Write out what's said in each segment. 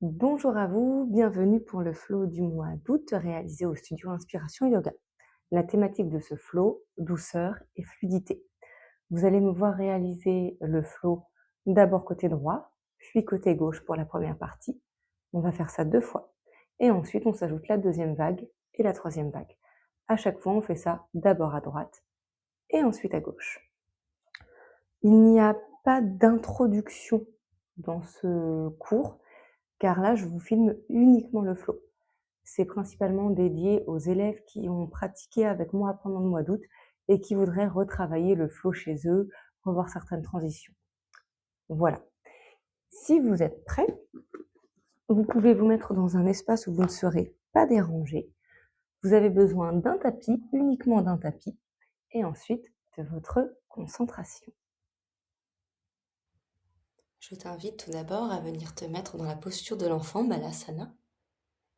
Bonjour à vous, bienvenue pour le flow du mois d'août réalisé au studio Inspiration Yoga. La thématique de ce flow, douceur et fluidité. Vous allez me voir réaliser le flow d'abord côté droit, puis côté gauche pour la première partie. On va faire ça 2 fois. Et ensuite, on s'ajoute la deuxième vague et la troisième vague. À chaque fois, on fait ça d'abord à droite et ensuite à gauche. Il n'y a pas d'introduction dans ce cours, car là, je vous filme uniquement le flow. C'est principalement dédié aux élèves qui ont pratiqué avec moi pendant le mois d'août et qui voudraient retravailler le flow chez eux, revoir certaines transitions. Voilà. Si vous êtes prêts, vous pouvez vous mettre dans un espace où vous ne serez pas dérangé. Vous avez besoin d'un tapis, uniquement d'un tapis, et ensuite de votre concentration. Je t'invite tout d'abord à venir te mettre dans la posture de l'enfant, Balasana.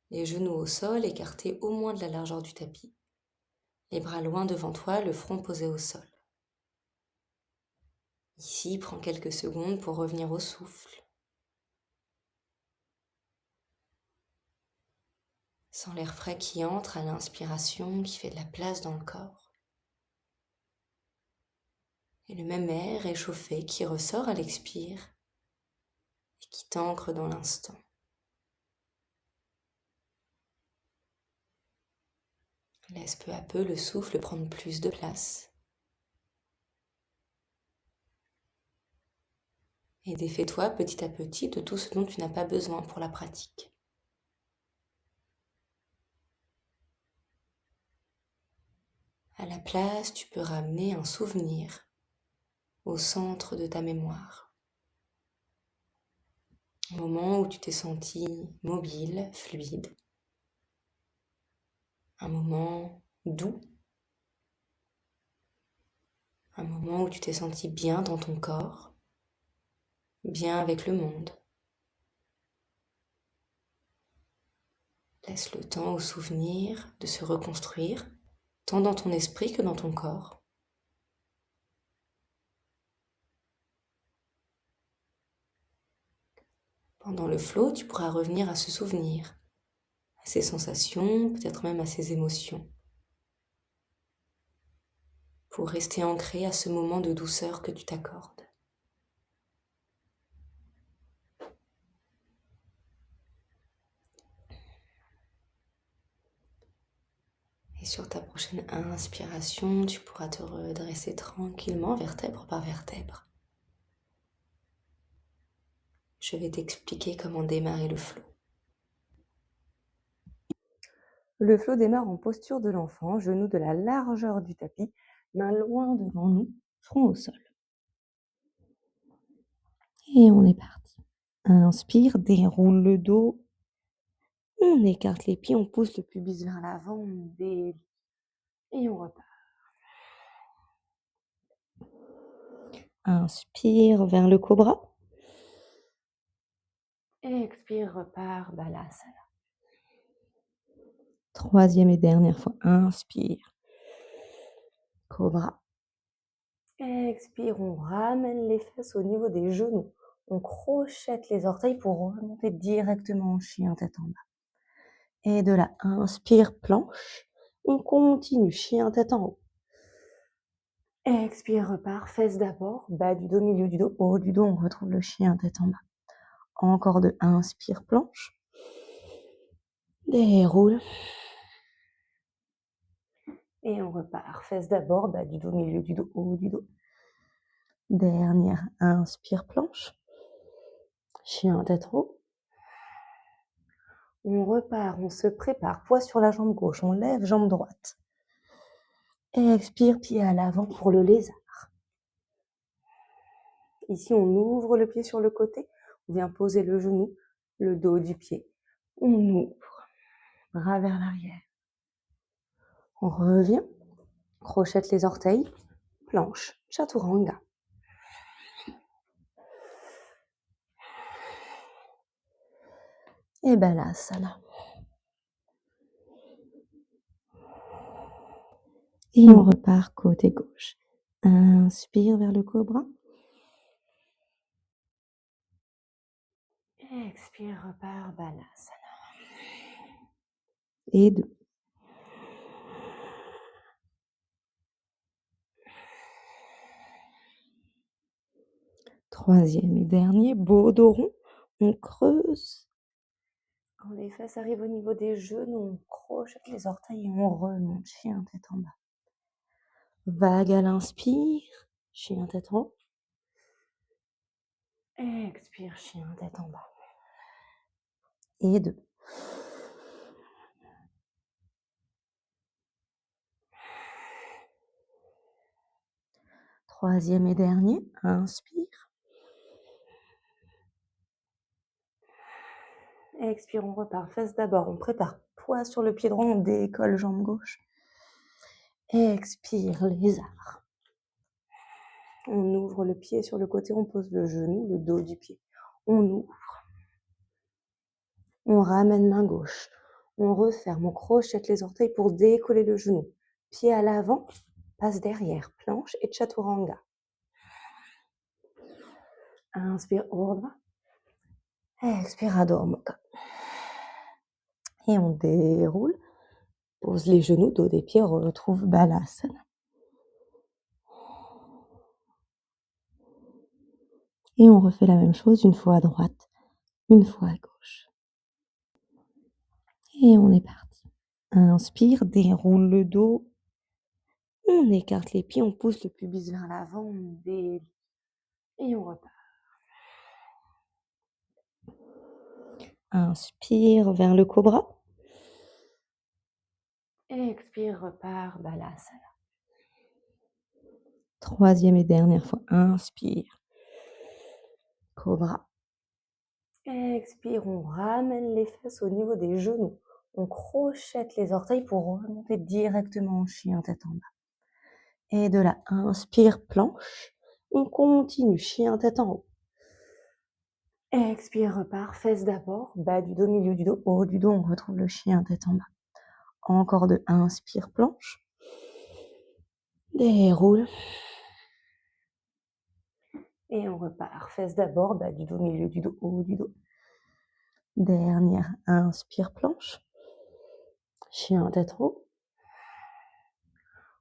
Les genoux au sol, écartés au moins de la largeur du tapis. Les bras loin devant toi, le front posé au sol. Ici, prends quelques secondes pour revenir au souffle. Sens l'air frais qui entre à l'inspiration, qui fait de la place dans le corps. Et le même air réchauffé qui ressort à l'expire et qui t'ancre dans l'instant. Laisse peu à peu le souffle prendre plus de place. Et défais-toi petit à petit de tout ce dont tu n'as pas besoin pour la pratique. À la place, tu peux ramener un souvenir au centre de ta mémoire. Un moment où tu t'es senti mobile, fluide. Un moment doux. Un moment où tu t'es senti bien dans ton corps, bien avec le monde. Laisse le temps au souvenir de se reconstruire, tant dans ton esprit que dans ton corps. Pendant le flow, tu pourras revenir à ce souvenir, à ces sensations, peut-être même à ces émotions, pour rester ancré à ce moment de douceur que tu t'accordes. Et sur ta prochaine inspiration, tu pourras te redresser tranquillement, vertèbre par vertèbre. Je vais t'expliquer comment démarrer le flow. Le flow démarre en posture de l'enfant, genoux de la largeur du tapis, mains loin devant nous, front au sol. Et on est parti. Inspire, déroule le dos. On écarte les pieds, on pousse le pubis vers l'avant, on délie. Et on repart. Inspire vers le cobra. Expire, repart, Balasana. Troisième et dernière fois. Inspire. Cobra. Expire, on ramène les fesses au niveau des genoux. On crochette les orteils pour remonter directement en chien tête en bas. Et de là, inspire, planche. On continue, chien tête en haut. Expire, repart, fesses d'abord, bas du dos, milieu du dos, haut du dos, on retrouve le chien tête en bas. Encore deux, inspire, planche. Déroule. Et on repart, fesses d'abord, bas du dos, milieu du dos, haut du dos. Dernière, inspire, planche. Chien tête en haut. On repart, on se prépare, poids sur la jambe gauche, on lève jambe droite. Expire, pied à l'avant pour le lézard. Ici, on ouvre le pied sur le côté, on vient poser le genou, le dos du pied. On ouvre, bras vers l'arrière. On revient, crochette les orteils, planche, chaturanga. Et Balasana. Et on repart côté gauche. Inspire vers le cobra. Expire, repars, Balasana. Et 2. Troisième et dernier, beau dos rond. On creuse. Quand les fesses arrivent au niveau des genoux, on crochette les orteils et on remonte, chien tête en bas. Vague à l'inspire, chien tête en haut. Expire, chien tête en bas. Et 2. Troisième et dernier, inspire. Expire, on repart. Fesses d'abord, on prépare. Poids sur le pied droit, on décolle jambe gauche. Expire, lézard. On ouvre le pied sur le côté, on pose le genou, le dos du pied. On ouvre. On ramène main gauche. On referme, on crochette les orteils pour décoller le genou. Pied à l'avant, passe derrière, planche et chaturanga. Inspire, Urdhva. Expire, Adho Mukha. Et on déroule. Pose les genoux, dos des pieds, retrouve Balasana. Et on refait la même chose une fois à droite, une fois à gauche. Et on est parti. Inspire, déroule le dos. On écarte les pieds, on pousse le pubis vers l'avant, on délie. Et on repart. Inspire vers le cobra. Expire, repart, Balasana. Troisième et dernière fois. Inspire. Cobra. Expire, on ramène les fesses au niveau des genoux. On crochette les orteils pour remonter directement en chien tête en bas. Et de là, inspire, planche. On continue, chien tête en haut. Expire, repart, fesses d'abord, bas du dos, milieu du dos, haut du dos, on retrouve le chien tête en bas. Encore 2, inspire, planche. Déroule. Et on repart, fesses d'abord, bas du dos, milieu du dos, haut du dos. Dernière, inspire, planche. Chien tête en haut.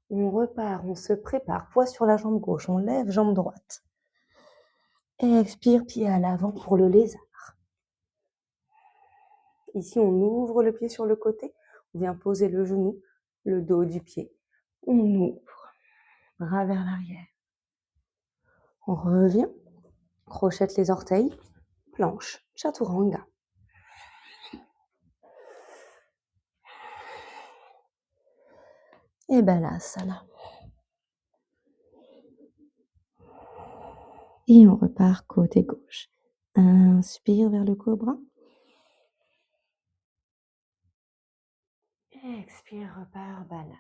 On repart, on se prépare, poids sur la jambe gauche, on lève jambe droite. Expire, pied à l'avant pour le lézard. Ici, on ouvre le pied sur le côté, on vient poser le genou, le dos du pied. On ouvre, bras vers l'arrière. On revient, crochette les orteils, planche, chaturanga. Et Balasana. Et on repart côté gauche. Inspire vers le cobra. Expire, repart, Balasana.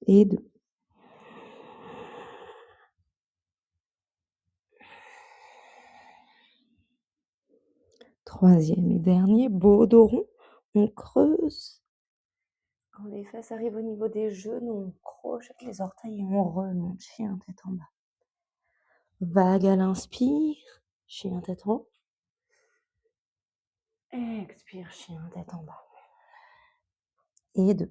Et 2. Troisième et dernier, beau dos rond. On creuse. Quand les fesses arrivent au niveau des genoux, on crochette les orteils et on remonte, chien tête en bas. Vague à l'inspire, chien tête en haut. Expire, chien tête en bas. Et 2.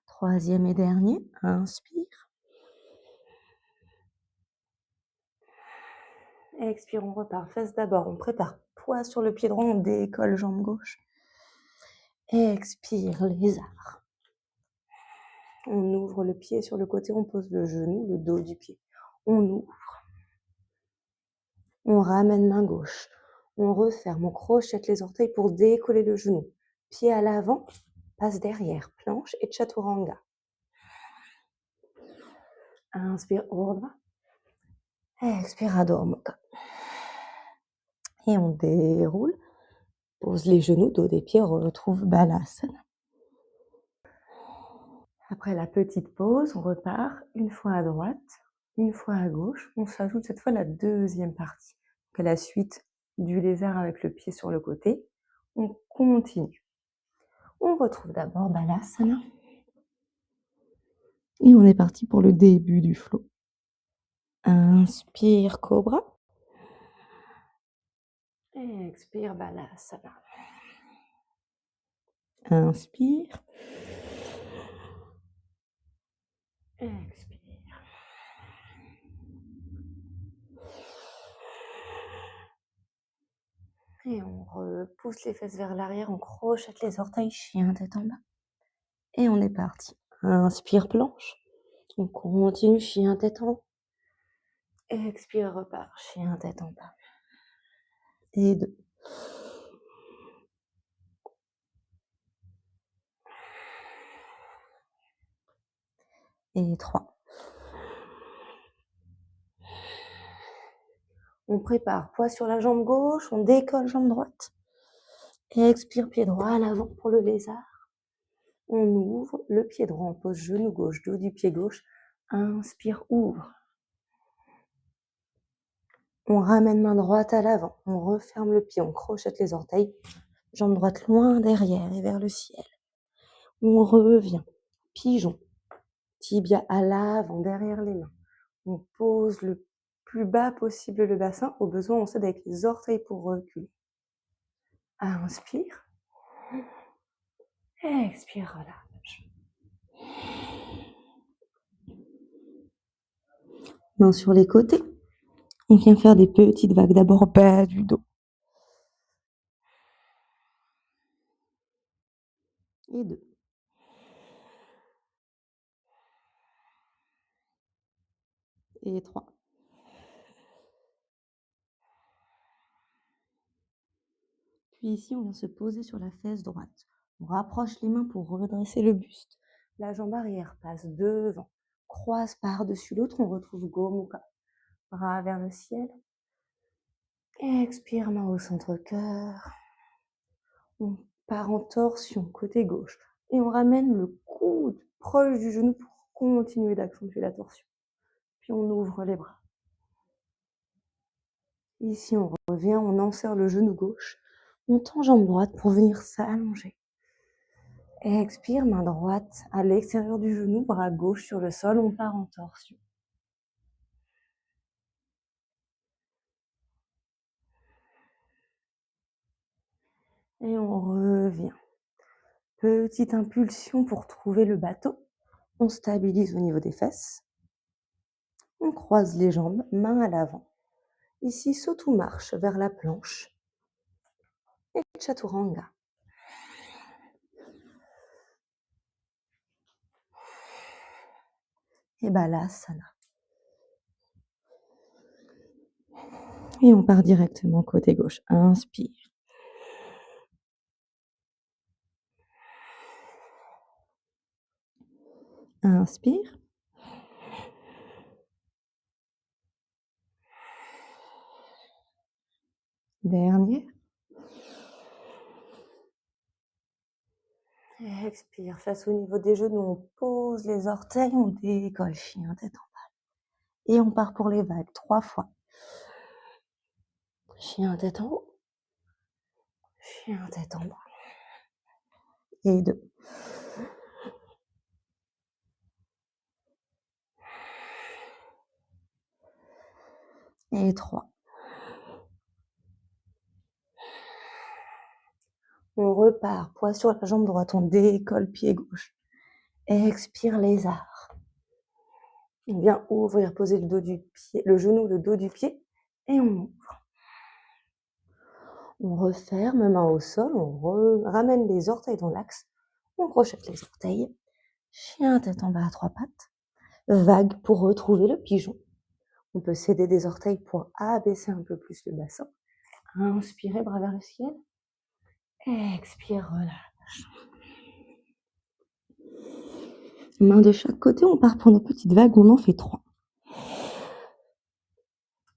Troisième et dernier, inspire. Expire, on repart. Fesses d'abord, on prépare. Poids sur le pied droit, on décolle jambe gauche. Expire, lézard. On ouvre le pied sur le côté, on pose le genou, le dos du pied. On ouvre. On ramène main gauche. On referme, on crochette les orteils pour décoller le genou. Pied à l'avant, passe derrière, planche et chaturanga. Inspire, Urdhva. Expire, Adho Mukha. Et on déroule. Pose les genoux, dos des pieds, retrouve Balasana. Après la petite pause, on repart une fois à droite, une fois à gauche. On s'ajoute cette fois la deuxième partie. Donc à la suite du lézard avec le pied sur le côté, on continue. On retrouve d'abord Balasana. Et on est parti pour le début du flow. Inspire, cobra. Expire, balasana. Inspire. Expire. Et on repousse les fesses vers l'arrière, on crochette les orteils, chien tête en bas. Et on est parti. Inspire, planche. On continue, chien tête en haut. Expire, repart, chien tête en bas. Et 2. Et 3. On prépare, poids sur la jambe gauche, on décolle jambe droite. Expire, pied droit à l'avant pour le lézard. On ouvre le pied droit, on pose genou gauche, dos du pied gauche. Inspire, ouvre. On ramène main droite à l'avant, on referme le pied, on crochette les orteils. Jambe droite loin derrière et vers le ciel. On revient, pigeon, tibia à l'avant, derrière les mains. On pose le plus bas possible le bassin. Au besoin, on s'aide avec les orteils pour reculer. Inspire. Expire, relâche. Mains sur les côtés. On vient faire des petites vagues. D'abord bas du dos. Et 2. Et 3. Puis ici, on vient se poser sur la fesse droite. On rapproche les mains pour redresser le buste. La jambe arrière passe devant. Croise par-dessus l'autre. On retrouve Gomukha. Bras vers le ciel. Expire, main au centre-cœur. On part en torsion, côté gauche. Et on ramène le coude proche du genou pour continuer d'accentuer la torsion. Puis on ouvre les bras. Ici, on revient, on enserre le genou gauche. On tend jambe droite pour venir s'allonger. Expire, main droite à l'extérieur du genou, bras gauche sur le sol. On part en torsion. Et on revient. Petite impulsion pour trouver le bateau. On stabilise au niveau des fesses. On croise les jambes, main à l'avant. Ici, saute ou marche vers la planche. Et chaturanga. Et balasana. Et on part directement côté gauche. Inspire. Inspire. Dernière. Expire. Face au niveau des genoux, on pose les orteils, on décolle, chien tête en bas. Et on part pour les vagues 3 fois. Chien tête en haut. Chien tête en bas. Et 2. Et 3. On repart, poids sur la jambe droite, on décolle pied gauche. Expire, lézard. On vient ouvrir, poser le dos du pied, le genou, le dos du pied, et on ouvre. On referme, main au sol, on ramène les orteils dans l'axe, on crochette les orteils, chien tête en bas à 3 pattes, vague pour retrouver le pigeon. On peut s'aider des orteils pour abaisser un peu plus le bassin. Inspirez, bras vers le ciel. Expire, relâche. Main de chaque côté, on part pour nos petites vagues, on en fait 3.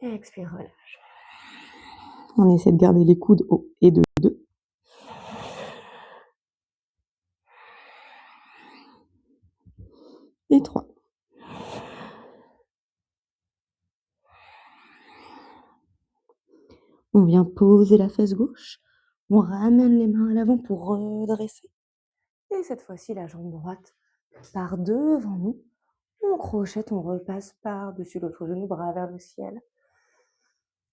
Expire, relâche. On essaie de garder les coudes hauts et de 2. Et 3. On vient poser la fesse gauche. On ramène les mains à l'avant pour redresser. Et cette fois-ci, la jambe droite part devant nous. On crochette, on repasse par-dessus l'autre genou, bras vers le ciel.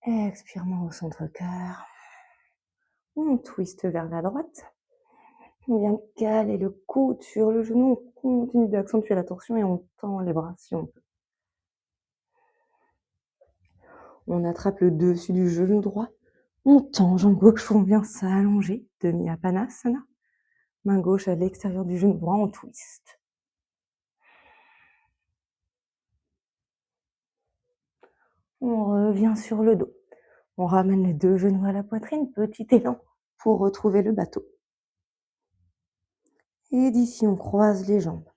Expire, main au centre-cœur. On twiste vers la droite. On vient caler le coude sur le genou. On continue d'accentuer la torsion et on tend les bras si on peut. On attrape le dessus du genou droit. On tend jambe gauche, on vient s'allonger. Demi-Apanasana. Main gauche à l'extérieur du genou droit, on twist. On revient sur le dos. On ramène les deux genoux à la poitrine, petit élan pour retrouver le bateau. Et d'ici, on croise les jambes.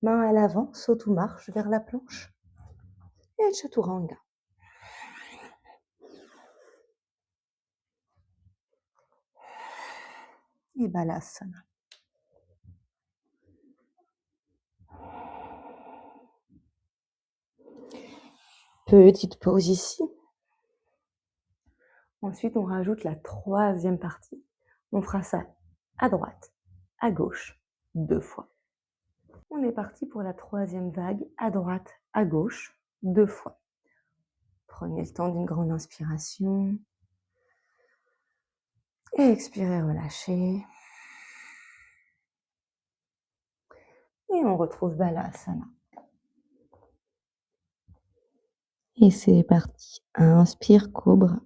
Main à l'avant, saute ou marche vers la planche. Et Chaturanga. Et Balasana. Petite pause ici. Ensuite, on rajoute la troisième partie. On fera ça à droite, à gauche, 2 fois. On est parti pour la troisième vague, à droite, à gauche, 2 fois. Prenez le temps d'une grande inspiration. Et expirez, relâchez. Et on retrouve Balasana. Et c'est parti. Inspire, cobra.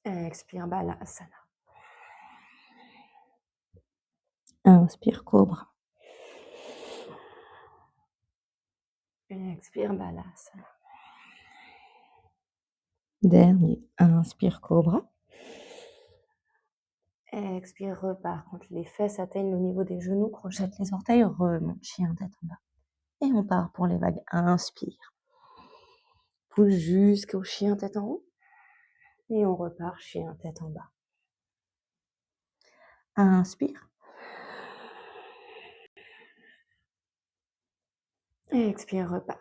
Expire, Balasana. Inspire, cobra. Expire, Balasana. Dernier. Inspire, cobra. Expire, repart. Quand les fesses atteignent le niveau des genoux, crochette les orteils, remonte, chien tête en bas. Et on part pour les vagues. Inspire. Pousse jusqu'au chien tête en haut. Et on repart, chien tête en bas. Inspire. Expire, repart.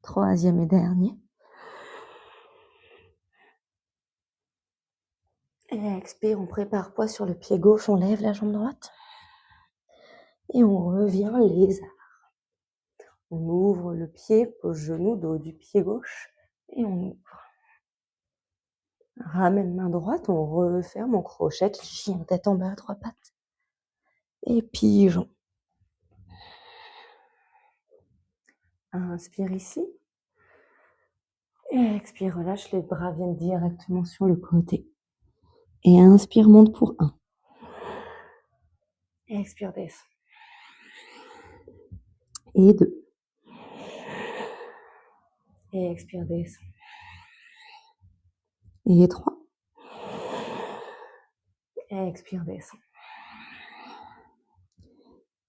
Troisième et dernier. Et expire, on prépare poids sur le pied gauche, on lève la jambe droite. Et on revient lézard. On ouvre le pied, pose genou, dos du pied gauche. Et on ouvre. Ramène main droite, on referme, on crochette, chien tête en bas à 3 pattes. Et pigeon. Inspire ici. Et expire, relâche, les bras viennent directement sur le côté. Et inspire, monte pour 1. Et expire, descend. Et 2. Et expire, descend. Et 3. Et expire, descend.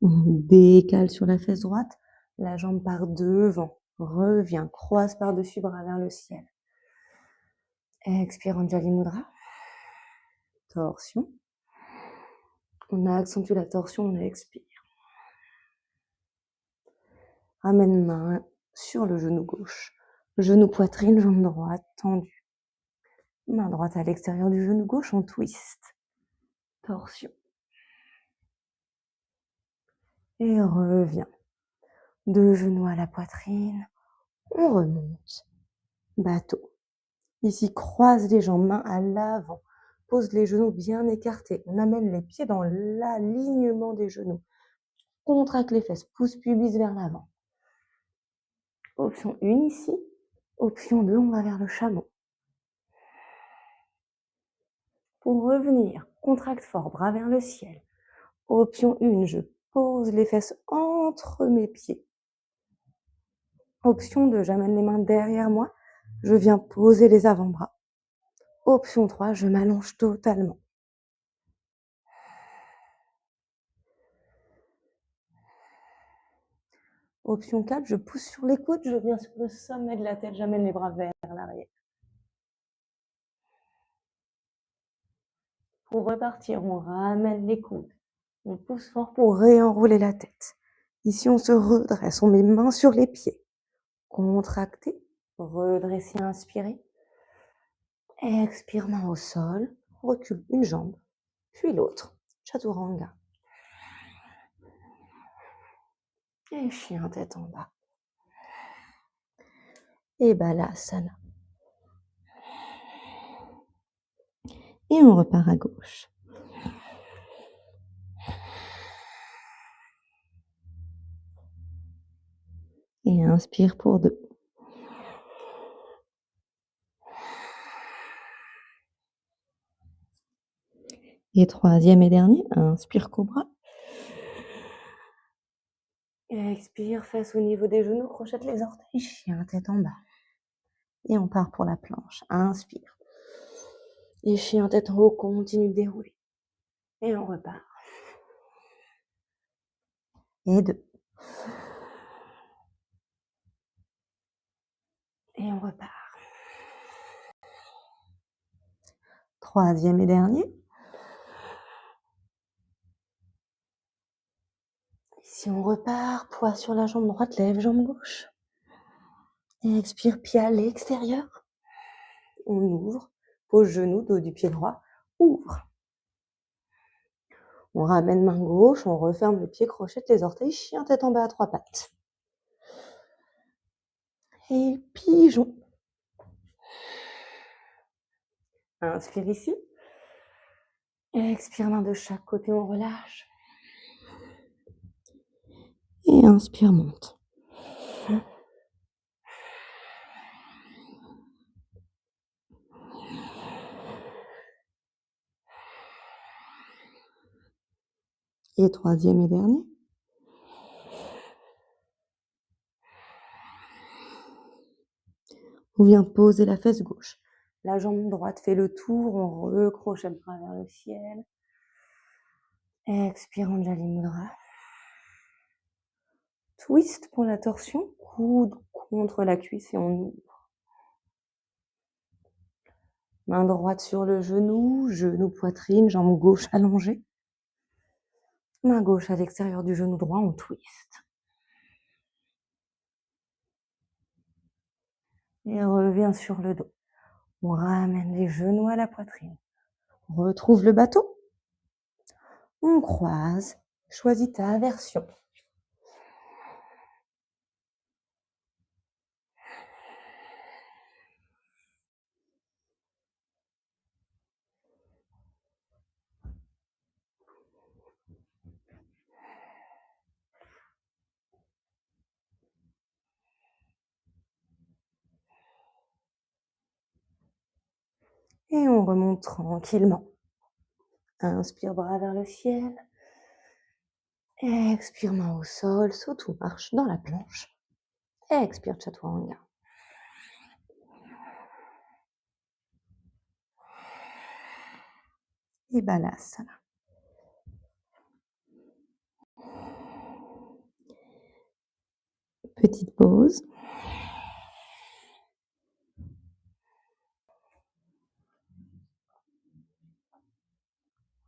On décale sur la fesse droite, la jambe part devant, revient, croise par-dessus, bras vers le ciel. Expire, Anjali Mudra. Torsion. On accentue la torsion, on expire. Ramène main sur le genou gauche. Genou poitrine, jambe droite tendue. Main droite à l'extérieur du genou gauche, on twist. Torsion. Et revient. 2 genoux à la poitrine. On remonte. Bateau. Ici, croise les jambes, main à l'avant. Pose les genoux bien écartés. On amène les pieds dans l'alignement des genoux. Contracte les fesses. Pousse pubis vers l'avant. Option 1 ici. Option 2, on va vers le chameau. Pour revenir, contracte fort, bras vers le ciel. Option 1, je pose les fesses entre mes pieds. Option 2, j'amène les mains derrière moi. Je viens poser les avant-bras. Option 3, je m'allonge totalement. Option 4, je pousse sur les coudes, je viens sur le sommet de la tête, j'amène les bras vers l'arrière. Pour repartir, on ramène les coudes. On pousse fort pour réenrouler la tête. Ici, on se redresse, on met main sur les pieds. Contractez, redressez, inspirez. Expire, main au sol, recule une jambe. Puis l'autre, Chaturanga. Et chien tête en bas. Et Balasana. Et on repart à gauche. Et inspire pour 2. Et troisième et dernier, inspire cobra. Et expire, face au niveau des genoux, crochette les orteils, chien tête en bas. Et on part pour la planche. Inspire. Et chien tête en haut, continue de dérouler. Et on repart. Et 2. Et on repart. Troisième et dernier. Ici, on repart. Poids sur la jambe droite, lève jambe gauche. Et expire, pied à l'extérieur. On ouvre. Pose genou, dos du pied droit. Ouvre. On ramène main gauche, on referme le pied, crochette les orteils, chien tête en bas à 3 pattes. Et pigeon. Inspire ici. Expire, main de chaque côté, on relâche. Et inspire, monte. Et troisième et dernier. On vient poser la fesse gauche. La jambe droite fait le tour, on recroche le bras vers le ciel. Expire, Anjali Mudra. Twist pour la torsion, coude contre la cuisse et on ouvre. Main droite sur le genou, genou poitrine, jambe gauche allongée. Main gauche à l'extérieur du genou droit, on twist. Et revient sur le dos. On ramène les genoux à la poitrine. On retrouve le bateau. On croise. Choisis ta version. Et on remonte tranquillement. Inspire, bras vers le ciel. Expire, main au sol, saute ou marche dans la planche. Expire, Chaturanga. Et Balasana. Petite pause.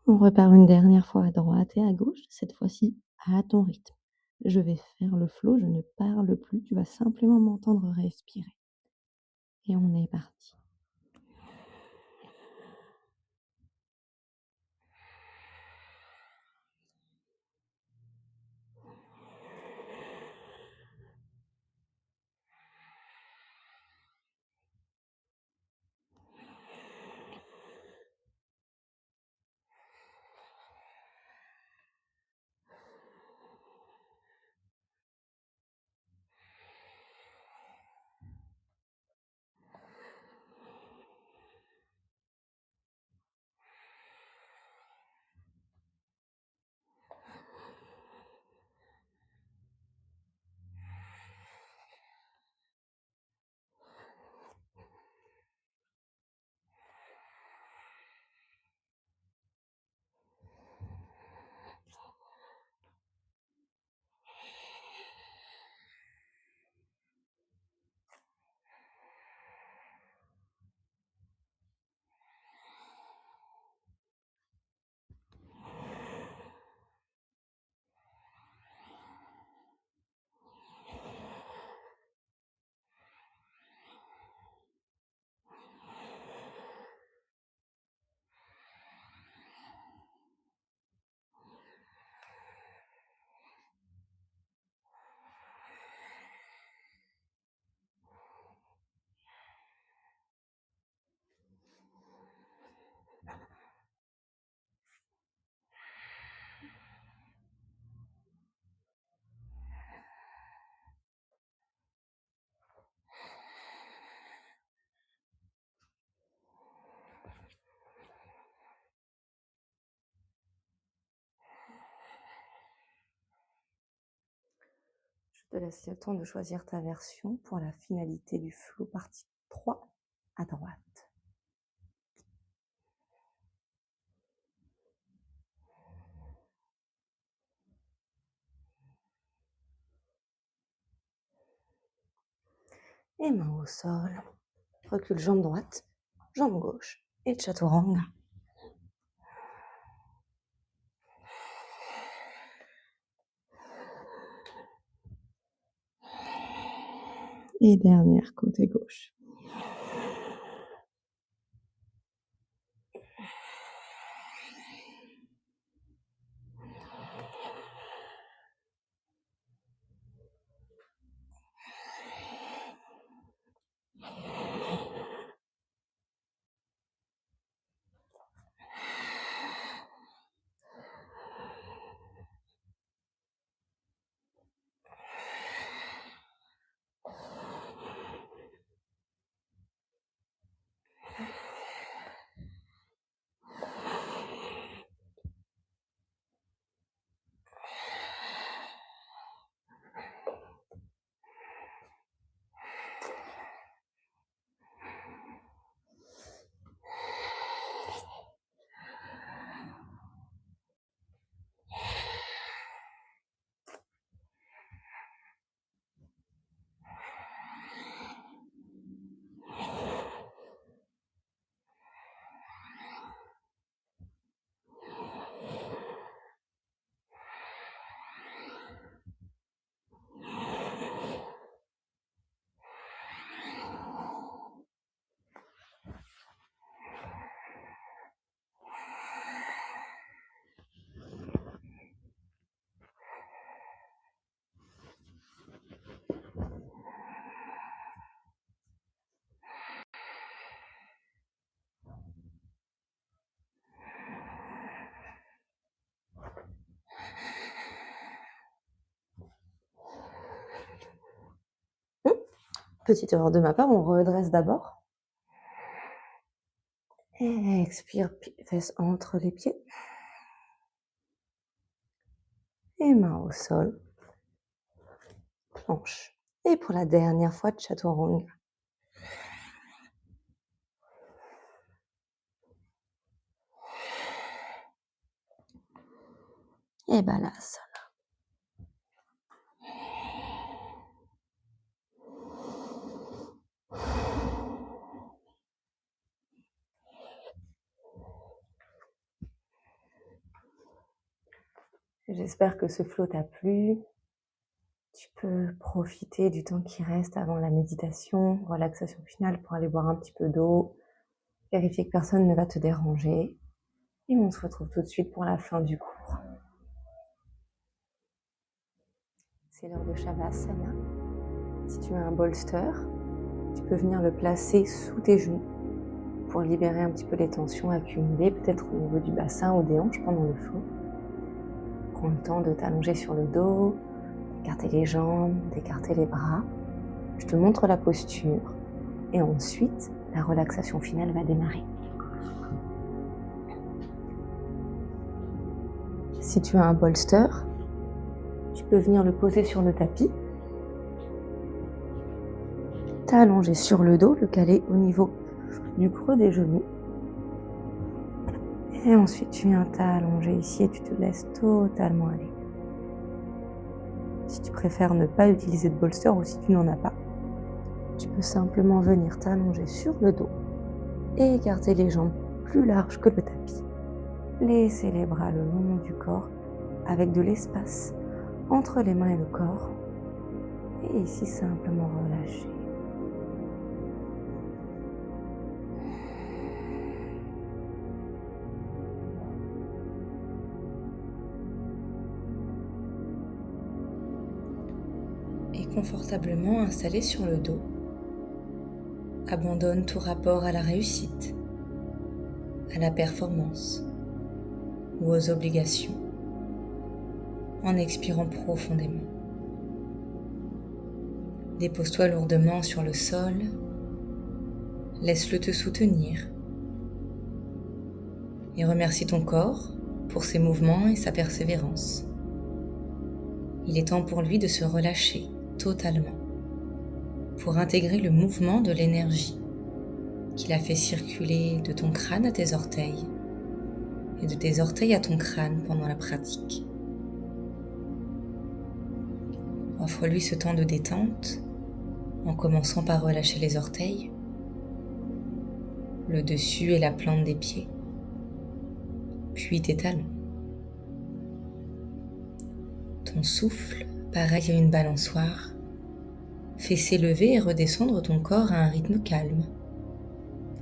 On repart une dernière fois à droite et à gauche, cette fois-ci à ton rythme. Je vais faire le flow, je ne parle plus, tu vas simplement m'entendre respirer. Et on est parti. Je te laisse le temps de choisir ta version pour la finalité du flow partie 3 à droite. Et main au sol. Recule jambe droite, jambe gauche et chaturanga. Et dernière côté gauche. Petite erreur de ma part, on redresse d'abord. Et expire, fesses entre les pieds. Et main au sol. Planche. Et pour la dernière fois, chaturanga. Et balasana. J'espère que ce flow t'a plu. Tu peux profiter du temps qui reste avant la méditation, relaxation finale pour aller boire un petit peu d'eau, vérifier que personne ne va te déranger. Et on se retrouve tout de suite pour la fin du cours. C'est l'heure de Shavasana. Si tu as un bolster, tu peux venir le placer sous tes genoux pour libérer un petit peu les tensions accumulées, peut-être au niveau du bassin ou des hanches pendant le flow. Prends le temps de t'allonger sur le dos, d'écarter les jambes, d'écarter les bras. Je te montre la posture et ensuite, la relaxation finale va démarrer. Si tu as un bolster, tu peux venir le poser sur le tapis, t'allonger sur le dos, le caler au niveau du creux des genoux. Et ensuite, tu viens t'allonger ici et tu te laisses totalement aller. Si tu préfères ne pas utiliser de bolster ou si tu n'en as pas, tu peux simplement venir t'allonger sur le dos et écarter les jambes plus larges que le tapis. Laisser les bras le long du corps avec de l'espace entre les mains et le corps. Et ici, simplement relâcher. Et confortablement installé sur le dos, abandonne tout rapport à la réussite, à la performance ou aux obligations, en expirant profondément. Dépose-toi lourdement sur le sol, laisse-le te soutenir et remercie ton corps pour ses mouvements et sa persévérance. Il est temps pour lui de se relâcher totalement pour intégrer le mouvement de l'énergie qui la fait circuler de ton crâne à tes orteils et de tes orteils à ton crâne pendant la pratique. Offre-lui ce temps de détente en commençant par relâcher les orteils, le dessus et la plante des pieds, puis tes talons. Ton souffle, pareil à une balançoire, fait s'élever et redescendre ton corps à un rythme calme,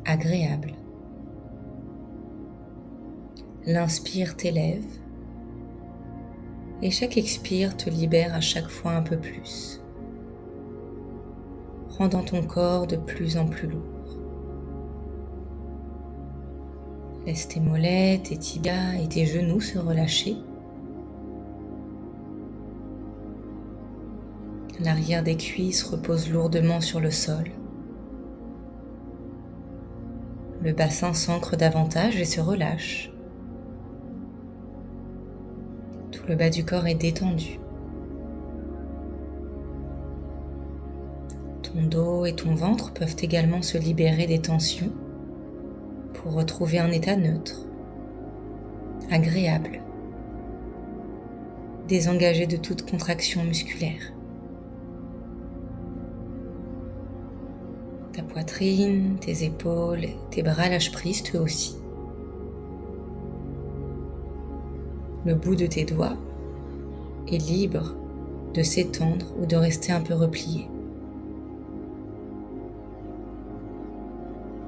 agréable. L'inspire t'élève et chaque expire te libère à chaque fois un peu plus, rendant ton corps de plus en plus lourd. Laisse tes mollets, tes tibias et tes genoux se relâcher. L'arrière des cuisses repose lourdement sur le sol. Le bassin s'ancre davantage et se relâche. Tout le bas du corps est détendu. Ton dos et ton ventre peuvent également se libérer des tensions pour retrouver un état neutre, agréable, désengagé de toute contraction musculaire. Ta poitrine, tes épaules, tes bras lâchent prise eux aussi. Le bout de tes doigts est libre de s'étendre ou de rester un peu replié.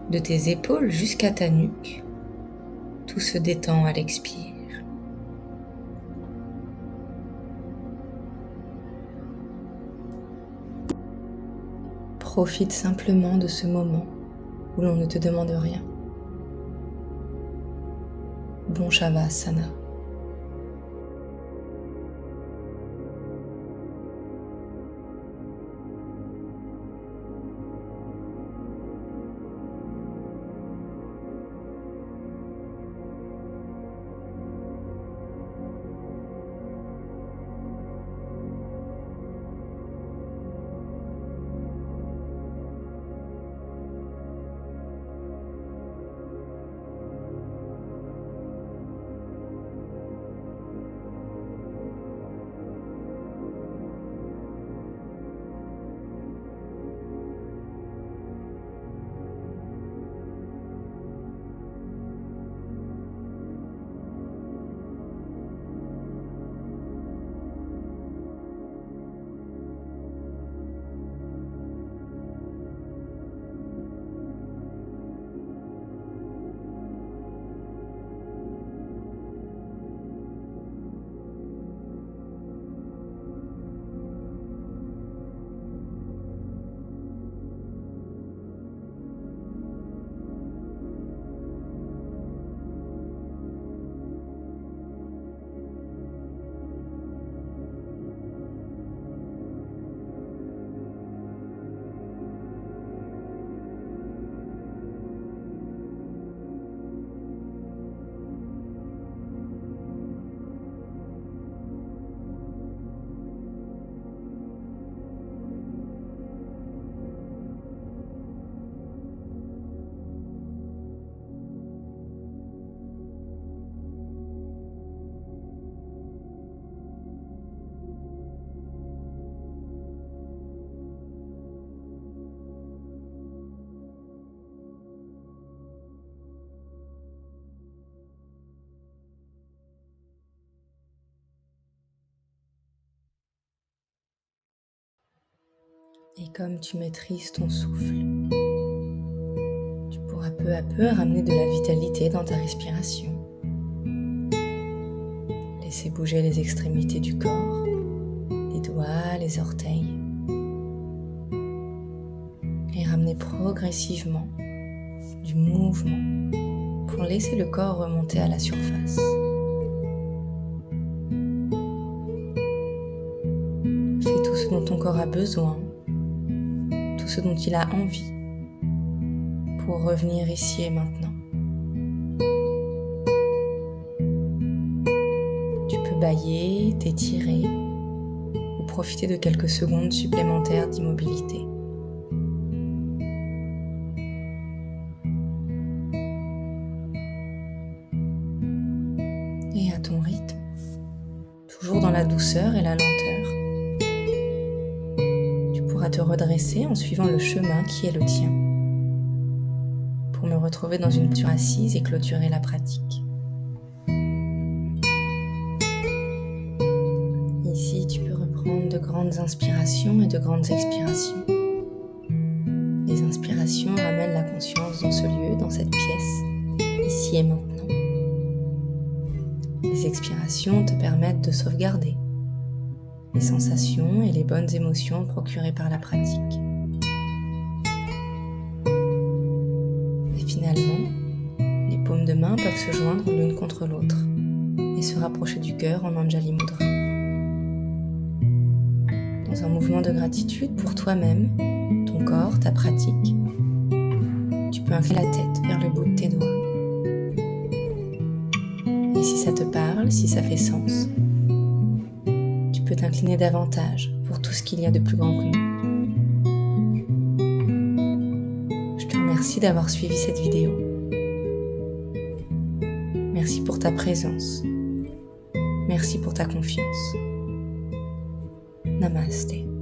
De tes épaules jusqu'à ta nuque, tout se détend à l'expire. Profite simplement de ce moment où l'on ne te demande rien. Bon Shavasana. Et comme tu maîtrises ton souffle, tu pourras peu à peu ramener de la vitalité dans ta respiration. Laisser bouger les extrémités du corps, les doigts, les orteils. Et ramener progressivement du mouvement pour laisser le corps remonter à la surface. Fais tout ce dont ton corps a besoin, tout ce dont il a envie pour revenir ici et maintenant. Tu peux bâiller, t'étirer ou profiter de quelques secondes supplémentaires d'immobilité. Et à ton rythme, toujours dans la douceur et la lenteur, tu pourras te redresser en suivant le chemin qui est le tien, pour me retrouver dans une posture assise et clôturer la pratique. Ici, tu peux reprendre de grandes inspirations et de grandes expirations. Les inspirations ramènent la conscience dans ce lieu, dans cette pièce, ici et maintenant. Les expirations te permettent de sauvegarder les sensations et les bonnes émotions procurées par la pratique. Et finalement, les paumes de main peuvent se joindre l'une contre l'autre et se rapprocher du cœur en Anjali Mudra. Dans un mouvement de gratitude pour toi-même, ton corps, ta pratique, tu peux incliner la tête vers le bout de tes doigts. Et si ça te parle, si ça fait sens, tu peux t'incliner davantage pour tout ce qu'il y a de plus grand que nous. Je te remercie d'avoir suivi cette vidéo. Merci pour ta présence. Merci pour ta confiance. Namaste.